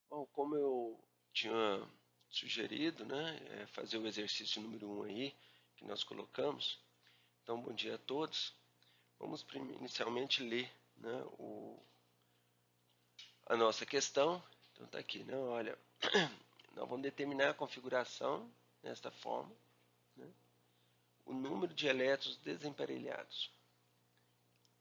Bom, como eu tinha sugerido, né, fazer o exercício número 1 aí, que nós colocamos. Então, bom dia a todos. Vamos inicialmente ler, né, a nossa questão. Então, está aqui, né, olha, nós vamos determinar a configuração desta forma, né, o número de elétrons desemparelhados,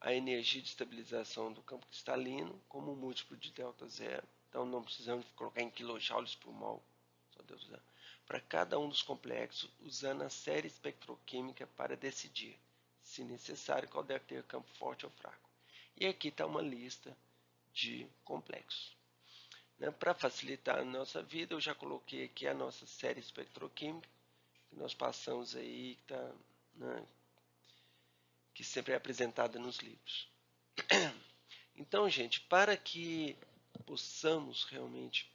a energia de estabilização do campo cristalino como múltiplo de delta zero. Então, não precisamos colocar em kilojoules por mol, só Deus usar, para cada um dos complexos, usando a série espectroquímica para decidir, se necessário, qual deve ter campo forte ou fraco. E aqui está uma lista de complexos. Né? Para facilitar a nossa vida, eu já coloquei aqui a nossa série espectroquímica, que nós passamos aí, que, tá, né, que sempre é apresentada nos livros. Então, gente, para que possamos realmente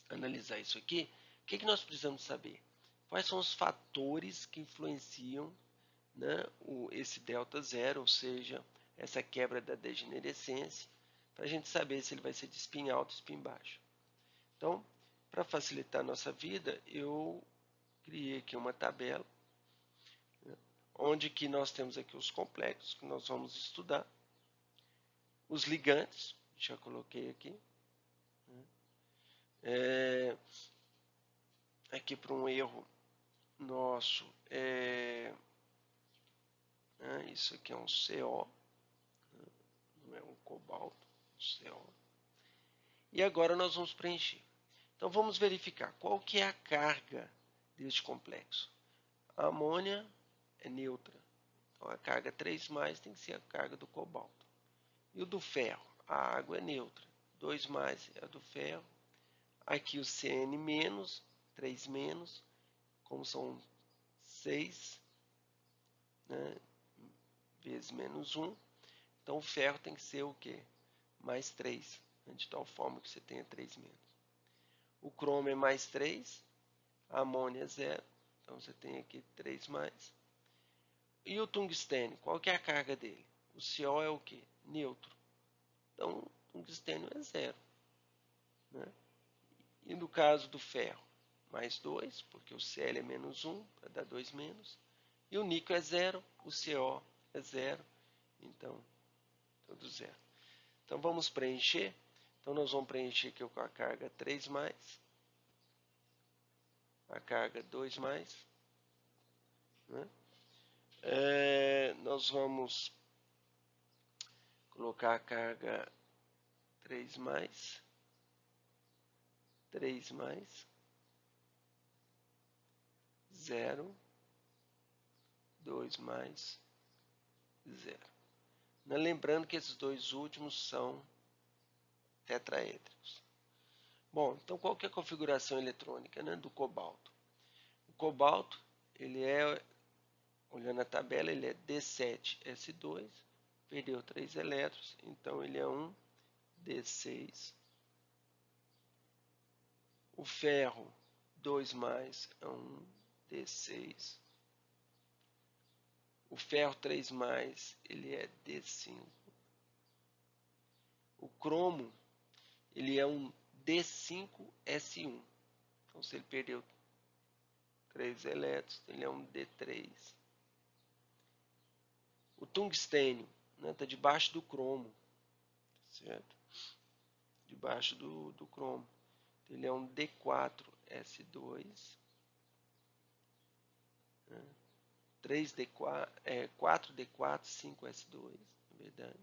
analisar isso aqui, o que nós precisamos saber? Quais são os fatores que influenciam, né, esse delta zero, ou seja, essa quebra da degenerescência, para a gente saber se ele vai ser de spin alto ou spin baixo. Então, para facilitar a nossa vida, eu criei aqui uma tabela, né, onde que nós temos aqui os complexos que nós vamos estudar, os ligantes, já coloquei aqui, né, aqui para um erro nosso, isso aqui é um CO, não é um cobalto, um CO. E agora nós vamos preencher. Então vamos verificar qual que é a carga deste complexo. A amônia é neutra, então a carga 3 mais tem que ser a carga do cobalto. E o do ferro, a água é neutra, 2 mais é a do ferro. Aqui o Cn menos, 3 menos, como são 6, né, vezes menos 1, então o ferro tem que ser o quê? Mais 3, né, de tal forma que você tenha 3 menos. O cromo é mais 3, a amônia é 0, então você tem aqui 3 mais. E o tungstênio, qual que é a carga dele? O CO é o quê? Neutro. Então o tungstênio é 0. Né? E no caso do ferro, mais 2, porque o Cl é menos 1, para dar 2 menos. E o níquel é 0, o CO é 0, então tudo 0. Então vamos preencher. Então nós vamos preencher aqui com a carga 3 mais, a carga 2 mais, né? Nós vamos colocar a carga 3 mais, 3 mais, 0, 2 mais, 0. Lembrando que esses dois últimos são tetraédricos. Bom, então qual que é a configuração eletrônica, né, do cobalto? O cobalto, ele é, olhando a tabela, ele é D7S2, perdeu 3 elétrons, então ele é um D6. O ferro, 2 mais, é um D6. O ferro 3 mais, ele é D5. O cromo, ele é um D5S1. Então, se ele perdeu 3 elétrons, ele é um D3. O tungstênio está, né, debaixo do cromo, certo? Debaixo do cromo. Ele é um D4S2, né? 3D4, 4D4, 5S2, na verdade.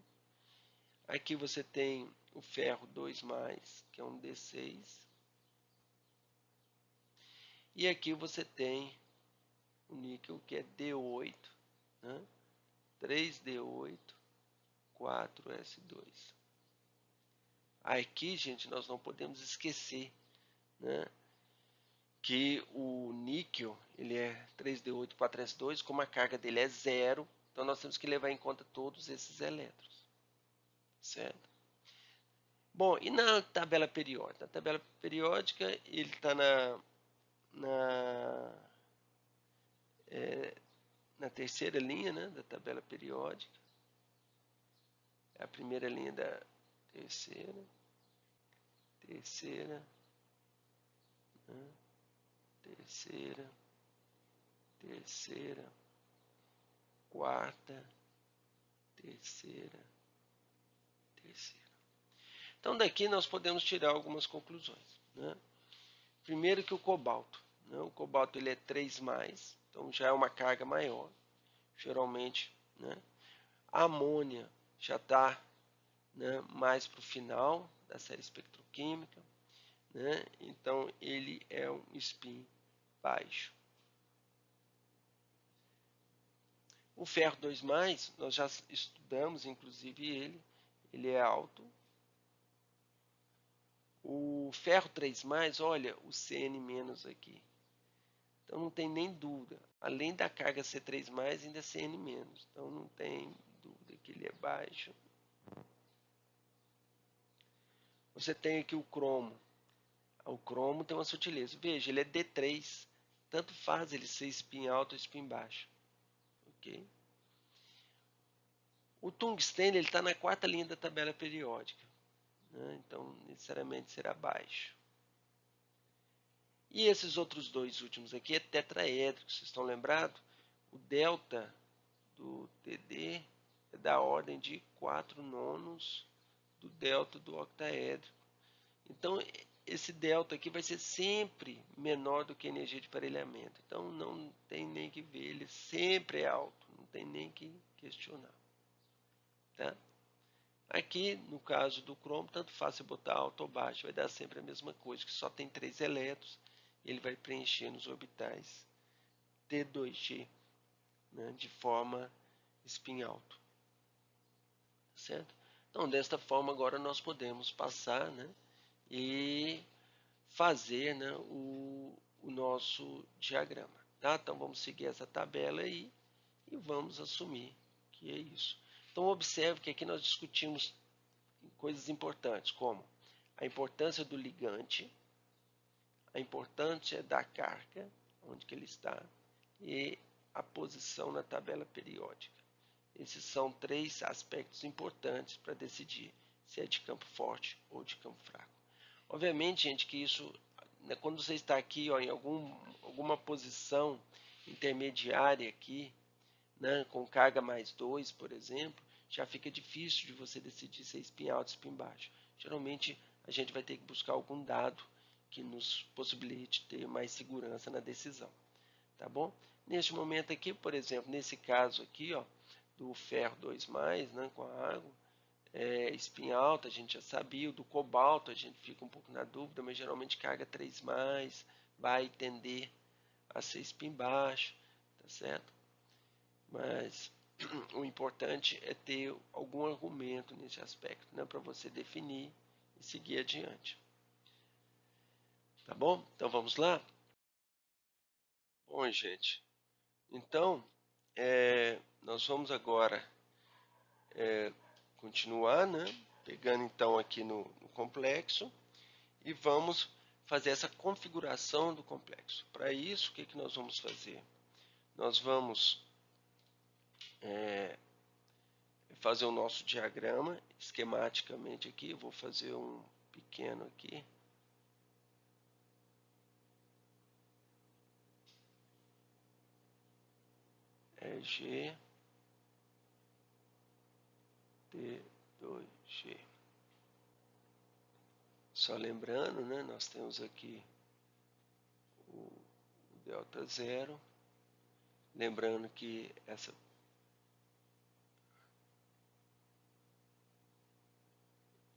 Aqui você tem o ferro 2 mais, que é um D6. E aqui você tem o níquel, que é D8, né? 3D8, 4S2. Aqui, gente, nós não podemos esquecer, né, que o níquel, ele é 3D8, 4S2, como a carga dele é 0, então nós temos que levar em conta todos esses elétrons, certo? Bom, e na tabela periódica? Na tabela periódica, ele está na terceira linha, né, da tabela periódica. É a primeira linha da terceira, terceira, né? Terceira, terceira, quarta, terceira, terceira. Então daqui nós podemos tirar algumas conclusões, né? Primeiro que o cobalto, né? O cobalto ele é 3+, então já é uma carga maior, geralmente, né? A amônia já está, né, mais para o final da série espectroquímica, né? Então ele é um spin baixo. O ferro 2+, nós já estudamos inclusive ele é alto. O ferro 3+, olha o Cn- aqui. Então não tem nem dúvida. Além da carga ser 3+, ainda é Cn-. Então não tem dúvida que ele é baixo. Você tem aqui o cromo. O cromo tem uma sutileza. Veja, ele é D3. Tanto faz ele ser spin alto ou spin baixo. Ok? O tungstênio está na 4ª linha da tabela periódica, né? Então necessariamente será baixo. E esses outros dois últimos aqui é tetraédrico, vocês estão lembrados? O delta do TD é da ordem de 4/9 do delta do octaédrico. Então esse delta aqui vai ser sempre menor do que a energia de aparelhamento. Então não tem nem que ver, ele sempre é alto, não tem nem que questionar. Tá? Aqui, no caso do cromo, tanto faz você botar alto ou baixo, vai dar sempre a mesma coisa, que só tem 3 elétrons, e ele vai preencher nos orbitais T2G, né, de forma spin alto. Certo? Então, desta forma, agora nós podemos passar, né, e fazer, né, o nosso diagrama. Tá? Então, vamos seguir essa tabela aí e vamos assumir que é isso. Então, observe que aqui nós discutimos coisas importantes, como a importância do ligante, a importância da carga, onde que ele está, e a posição na tabela periódica. Esses são 3 aspectos importantes para decidir se é de campo forte ou de campo fraco. Obviamente, gente, que isso, né, quando você está aqui ó, em alguma posição intermediária aqui, né, com carga +2, por exemplo, já fica difícil de você decidir se é spin alto ou spin baixo. Geralmente, a gente vai ter que buscar algum dado que nos possibilite ter mais segurança na decisão. Tá bom? Neste momento aqui, por exemplo, nesse caso aqui, ó, do ferro 2+, né, com a água, spin alto, a gente já sabia. O do cobalto, a gente fica um pouco na dúvida, mas geralmente carga 3+, vai tender a ser spin baixo, tá certo? Mas o importante é ter algum argumento nesse aspecto, né, para você definir e seguir adiante. Tá bom? Então vamos lá? Bom, gente, então nós vamos agora continuar, né, pegando então aqui no complexo e vamos fazer essa configuração do complexo. Para isso, o que nós vamos fazer? Nós vamos fazer o nosso diagrama esquematicamente aqui. Eu vou fazer um pequeno aqui. G, T2G. Só lembrando, né, nós temos aqui o delta zero. Lembrando que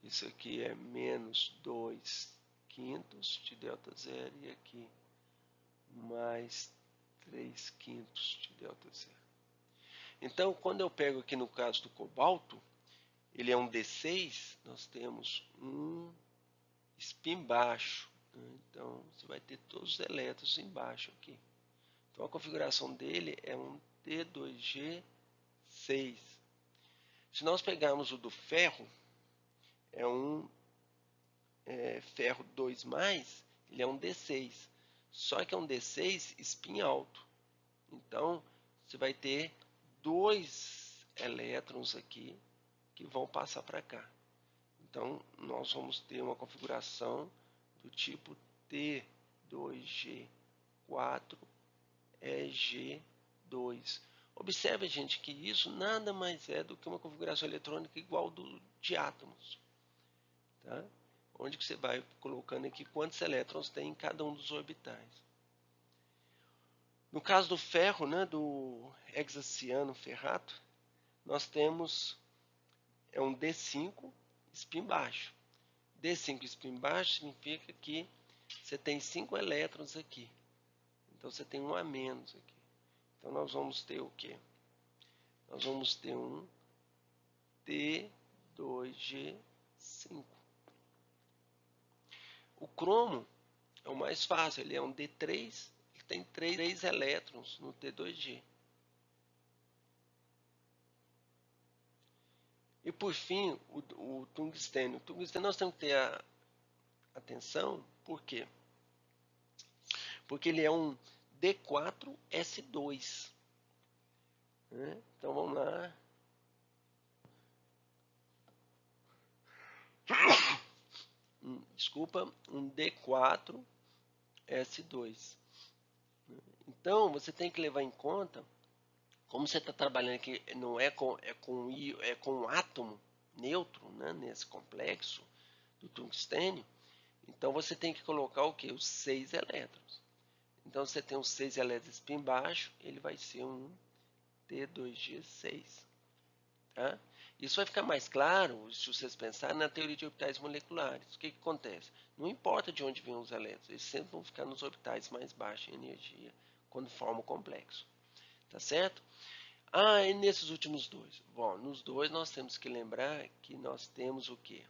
isso aqui é -2/5 de delta zero e aqui mais 3/5 de delta zero. Então, quando eu pego aqui no caso do cobalto, ele é um D6, nós temos um spin baixo, né? Então você vai ter todos os elétrons embaixo aqui. Então a configuração dele é um T2G6. Se nós pegarmos o do ferro, é um ferro 2+, ele é um D6. Só que é um D6 spin alto. Então você vai ter 2 elétrons aqui que vão passar para cá. Então nós vamos ter uma configuração do tipo T2G4EG2. Observe, gente, que isso nada mais é do que uma configuração eletrônica igual de átomos, tá? Onde que você vai colocando aqui quantos elétrons tem em cada um dos orbitais. No caso do ferro, né, do hexaciano ferrato, nós temos um D5 spin baixo. D5 spin baixo significa que você tem 5 elétrons aqui. Então você tem um a menos aqui. Então nós vamos ter o quê? Nós vamos ter um T2G5. O cromo é o mais fácil, ele é um D3, ele tem 3 elétrons no T2G. E por fim, o tungstênio. O tungstênio nós temos que ter atenção, por quê? Porque ele é um D4S2. Né? Então vamos lá. Desculpa, um D4S2. Então você tem que levar em conta, como você está trabalhando aqui, não é com um átomo neutro, né, nesse complexo do tungstênio. Então você tem que colocar o que? Os 6 elétrons. Então você tem os 6 elétrons spin baixo, ele vai ser um T2G6. Tá? Isso vai ficar mais claro se vocês pensarem na teoria de orbitais moleculares. O que acontece? Não importa de onde vêm os elétrons, eles sempre vão ficar nos orbitais mais baixos em energia, quando formam o complexo. Tá certo? E nesses últimos dois? Bom, nos dois nós temos que lembrar que nós temos o quê?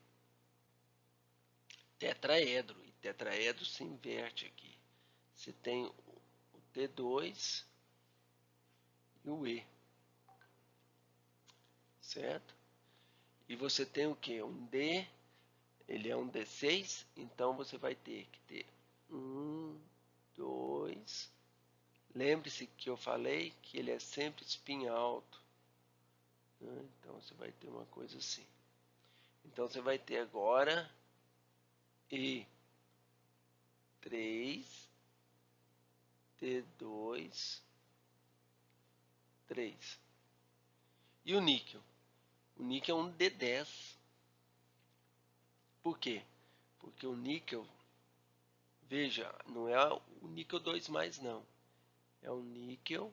Tetraedro. E tetraedro se inverte aqui. Você tem o T2 e o E. Certo? E você tem o que? Um D, ele é um D6, então você vai ter que ter 1, 2. Lembre-se que eu falei que ele é sempre spin alto. Né? Então você vai ter uma coisa assim. Então você vai ter agora E3, T2, 3. E o níquel? O níquel é um D10. Por quê? Porque o níquel, veja, não é o níquel 2+, não. É o níquel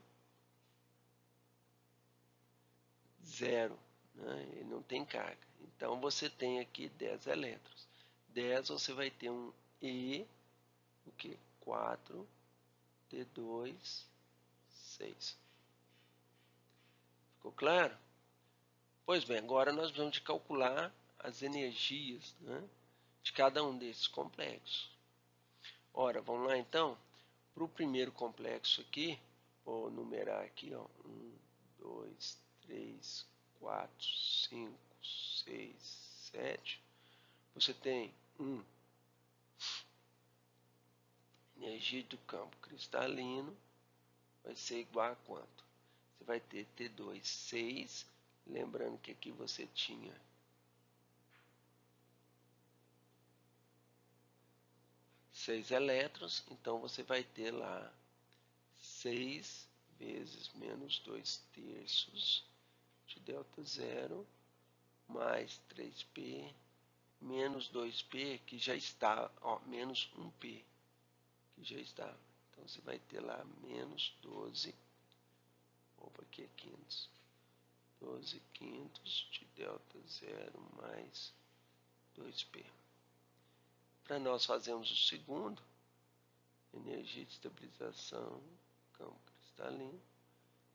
0. Né? Ele não tem carga. Então você tem aqui 10 elétrons. 10 você vai ter um E, o que? 4, T2, 6. Ficou claro? Pois bem, agora nós vamos calcular as energias, né, de cada um desses complexos. Ora, vamos lá então. Para o primeiro complexo aqui, vou numerar aqui, ó, 1, 2, 3, 4, 5, 6, 7. Você tem energia do campo cristalino, vai ser igual a quanto? Você vai ter T2, 6, lembrando que aqui você tinha 6 elétrons, então você vai ter lá 6 vezes menos 2/3 de delta zero, mais 3P, menos 2P, que já está, ó, menos 1P, que já está. Então você vai ter lá menos 12, opa, aqui é quintos, 12 quintos de delta zero mais 2P. Para nós fazermos o segundo, energia de estabilização, campo cristalino,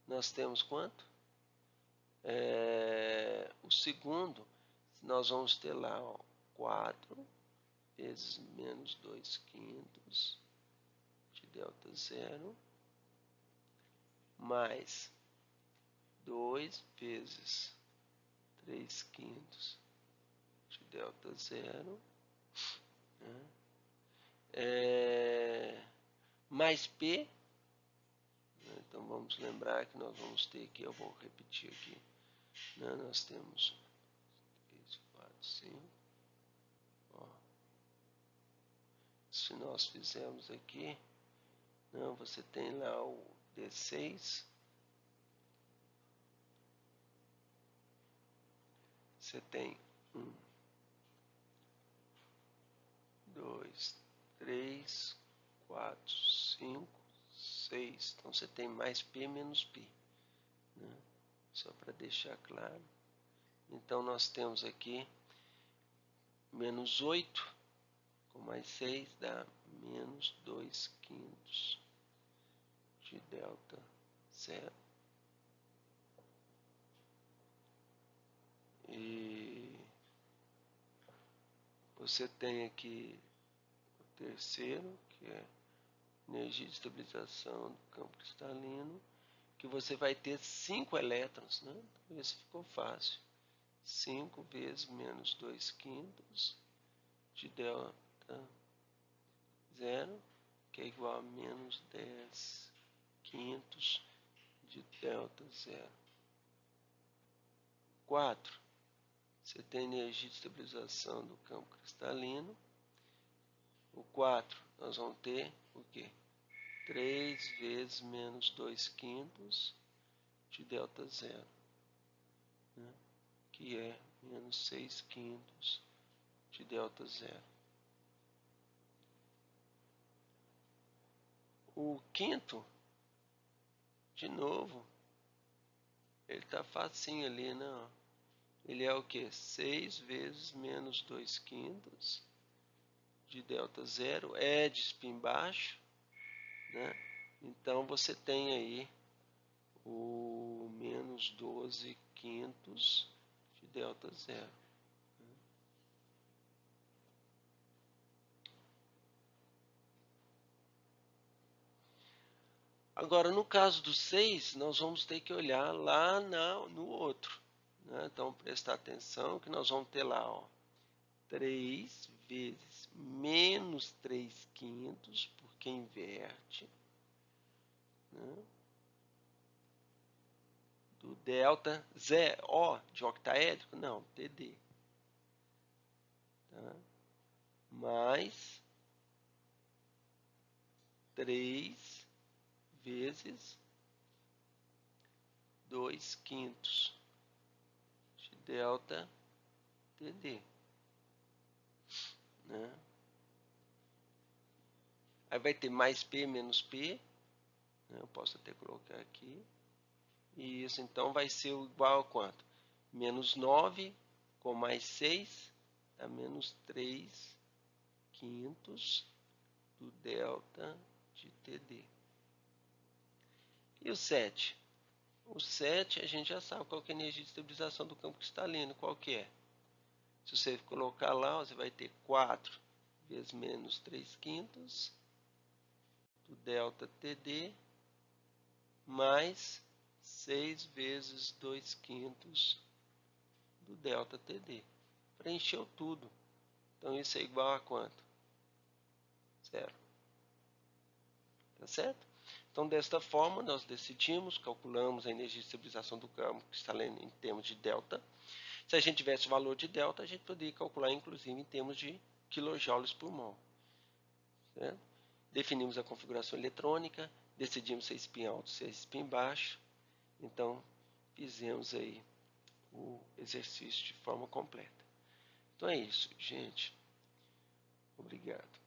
nós temos quanto? O segundo, nós vamos ter lá, ó, 4 vezes menos 2 quintos de delta zero, mais 2 vezes 3 quintos de delta zero, né? Mais P. Então vamos lembrar que nós vamos ter aqui, eu vou repetir aqui, né? Nós temos 3, 4, 5, ó. se nós fizermos aqui, não, você tem lá o D6, você tem 1, 2, 3, 4, 5, 6. Então você tem mais P menos P, né? Só para deixar claro. Então nós temos aqui menos 8 com mais 6 dá menos 2/5 de delta zero. E você tem aqui o terceiro, que é energia de estabilização do campo cristalino, que você vai ter 5 elétrons, né? Esse ficou fácil. 5 vezes menos 2/5 de delta zero, que é igual a menos 10/5 de delta zero. 4. Você tem energia de estabilização do campo cristalino. O 4, nós vamos ter o quê? 3 vezes menos 2/5 de delta zero, né? Que é menos 6/5 de delta zero. O quinto, de novo, ele está facinho ali, né? Ele é o que? 6 vezes menos 2/5 de delta zero, é de spin baixo, né? Então você tem aí o menos 12/5 de delta zero. Agora, no caso do 6, nós vamos ter que olhar lá no outro, né? Então, prestar atenção que nós vamos ter lá, ó, 3 vezes menos 3/5, porque inverte, né? Do delta Z, O de octaédrico, não, TD. Tá? Mais 3 vezes 2/5 de delta TD, né? Aí vai ter mais P menos P, né? Eu posso até colocar aqui. E isso então vai ser igual a quanto? Menos 9 com mais 6 dá menos 3/5 do delta de TD. E o 7? O 7 a gente já sabe qual que é a energia de estabilização do campo cristalino, qual que é? Se você colocar lá, você vai ter 4 vezes menos 3/5 do delta TD mais 6 vezes 2/5 do delta TD. Preencheu tudo. Então isso é igual a quanto? 0. Tá certo? Então desta forma nós decidimos, calculamos a energia de estabilização do campo cristalino em termos de delta. Se a gente tivesse o valor de delta, a gente poderia calcular inclusive em termos de quilojoules por mol. Certo? Definimos a configuração eletrônica, decidimos se é spin alto, se é spin baixo. Então fizemos aí o exercício de forma completa. Então é isso, gente. Obrigado.